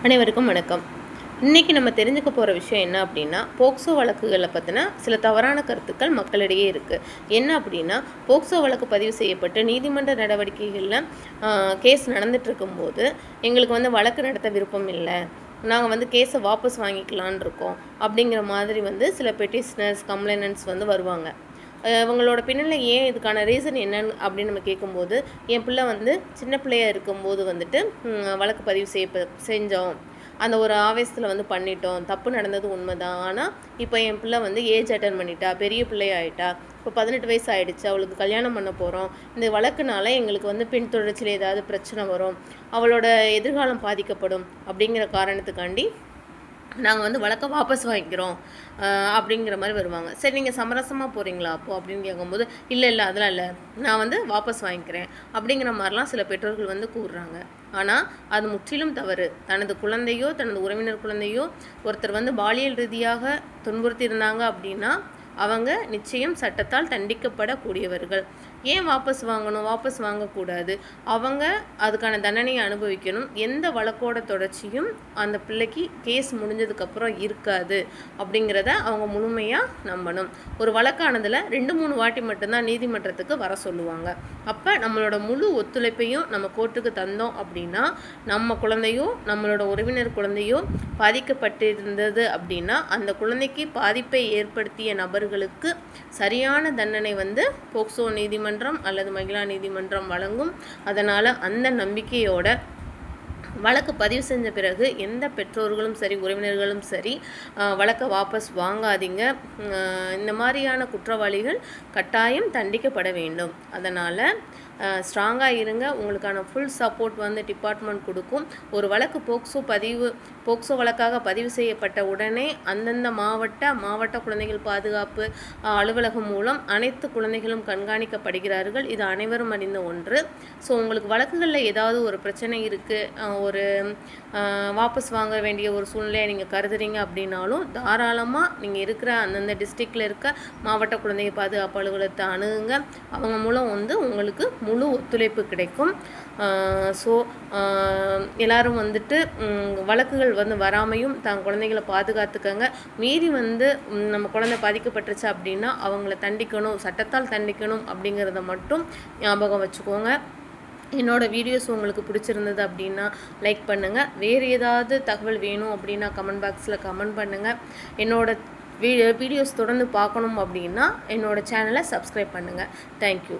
அனைவருக்கும் வணக்கம். இன்றைக்கி நம்ம தெரிஞ்சுக்க போகிற விஷயம் என்ன அப்படின்னா, போக்சோ வழக்குகளை பற்றின சில தவறான கருத்துக்கள் மக்களிடையே இருக்குது. என்ன அப்படின்னா, போக்சோ வழக்கு பதிவு செய்யப்பட்டு நீதிமன்ற நடவடிக்கைகளில் கேஸ் நடந்துட்டு இருக்கும்போது எங்களுக்கு வழக்கு நடத்த விருப்பம் இல்லை, நாங்கள் கேஸை வாபஸ் வாங்கிக்கலான் இருக்கோம் அப்படிங்கிற மாதிரி சில பெட்டிஷனர்ஸ் கம்ப்ளைனன்ட்ஸ் வருவாங்க. இவங்களோட பின்னணி ஏன், இதுக்கான ரீசன் என்னன்னு அப்படின்னு நம்ம கேட்கும்போது, என் பிள்ளை சின்ன பிள்ளையாக இருக்கும்போது வழக்கு பதிவு செஞ்சோம், அந்த ஒரு ஆவேசத்தில் பண்ணிட்டோம், தப்பு நடந்தது உண்மைதான். ஆனால் இப்போ என் பிள்ளை ஏஜ் அட்டன் பண்ணிட்டா, பெரிய பிள்ளையாயிட்டா, இப்போ 18 வயசு ஆகிடுச்சு, அவளுக்கு கல்யாணம் பண்ண போகிறோம், இந்த வழக்குனால எங்களுக்கு பின் தொடர்ச்சியில் ஏதாவது பிரச்சனை வரும், அவளோட எதிர்காலம் பாதிக்கப்படும் அப்படிங்கிற காரணத்துக்காண்டி நாங்கள் வழக்கை வாபஸ் வாங்கிக்கிறோம் அப்படிங்கிற மாதிரி வருவாங்க. சரி, நீங்கள் சமரசமாக போகிறீங்களா அப்போது அப்படின்னு கேட்கும்போது, இல்லை அதெல்லாம் இல்லை, நான் வாபஸ் வாங்கிக்கிறேன் அப்படிங்கிற மாதிரிலாம் சில பெற்றோர்கள் கூறுறாங்க. ஆனால் அது முற்றிலும் தவறு. தனது குழந்தையோ தனது உறவினர் குழந்தையோ ஒருத்தர் பாலியல் ரீதியாக துன்புறுத்தி இருந்தாங்க அப்படின்னா அவங்க நிச்சயம் சட்டத்தால் தண்டிக்கப்படக்கூடியவர்கள். ஏன் வாபஸ் வாங்கணும், வாபஸ் வாங்கக்கூடாது, அவங்க அதுக்கான தண்டனையை அனுபவிக்கணும். எந்த வழக்கோட தொடர்ச்சியும் அந்த பிள்ளைக்கு கேஸ் முடிஞ்சதுக்கப்புறம் இருக்காது அப்படிங்கிறத அவங்க முழுமையாக நம்பணும். ஒரு வழக்கானதில் 2-3 வாட்டி மட்டும்தான் நீதிமன்றத்துக்கு வர சொல்லுவாங்க. அப்போ நம்மளோட முழு ஒத்துழைப்பையும் நம்ம கோர்ட்டுக்கு தந்தோம் அப்படின்னா, நம்ம குழந்தையோ நம்மளோட உறவினர் குழந்தையோ பாதிக்கப்பட்டிருந்தது அப்படின்னா அந்த குழந்தைக்கு பாதிப்பை ஏற்படுத்திய நபர்களுக்கு சரியான தண்டனை போக்சோ நீதிமன்றம் அல்லது மகிழா நீதிமன்றம் வழங்கும். அதனால் அந்த நம்பிக்கையோட வழக்கு பதிவு செஞ்ச பிறகு எந்த பெற்றோர்களும் சரி உறவினர்களும் சரி வழக்கை வாபஸ் வாங்காதீங்க. இந்த மாதிரியான குற்றவாளிகள் கட்டாயம் தண்டிக்கப்பட வேண்டும். அதனால் ஸ்ட்ராங்காக இருங்க. உங்களுக்கான ஃபுல் சப்போர்ட் டிபார்ட்மெண்ட் கொடுக்கும். ஒரு வழக்கு போக்சோ வழக்காக பதிவு செய்யப்பட்ட உடனே அந்தந்த மாவட்ட குழந்தைகள் பாதுகாப்பு அலுவலகம் மூலம் அனைத்து குழந்தைகளும் கண்காணிக்கப்படுகிறார்கள். இது அனைவரும் அறிந்த ஒன்று. ஸோ உங்களுக்கு வழக்குகளில் ஏதாவது ஒரு பிரச்சனை இருக்குது, ஒரு வாபஸ் வாங்க வேண்டிய ஒரு சூழ்நிலையை நீங்கள் கருதுறீங்க அப்படின்னாலும் தாராளமாக நீங்கள் இருக்கிற அந்தந்த டிஸ்ட்ரிக்டில் இருக்க மாவட்ட குழந்தை பாதுகாப்பு அலுவலகத்தை அணுகுங்க. அவங்க மூலம் உங்களுக்கு முழு ஒத்துழைப்பு கிடைக்கும். ஸோ எல்லோரும் வழக்குகள் வராமையும் தான் குழந்தைகளை பாதுகாத்துக்கங்க. மீறி நம்ம குழந்தை பாதிக்கப்பட்டுருச்சு அப்படின்னா அவங்கள தண்டிக்கணும், சட்டத்தால் தண்டிக்கணும் அப்படிங்கிறத மட்டும் ஞாபகம் வச்சுக்கோங்க. என்னோடய வீடியோஸ் உங்களுக்கு பிடிச்சிருந்தது அப்படின்னா லைக் பண்ணுங்கள். வேறு ஏதாவது தகவல் வேணும் அப்படின்னா கமெண்ட் பாக்ஸில் கமெண்ட் பண்ணுங்கள். என்னோடய வீடியோஸ் தொடர்ந்து பார்க்கணும் அப்படின்னா என்னோடய சேனலை சப்ஸ்கிரைப் பண்ணுங்கள். தேங்க்யூ.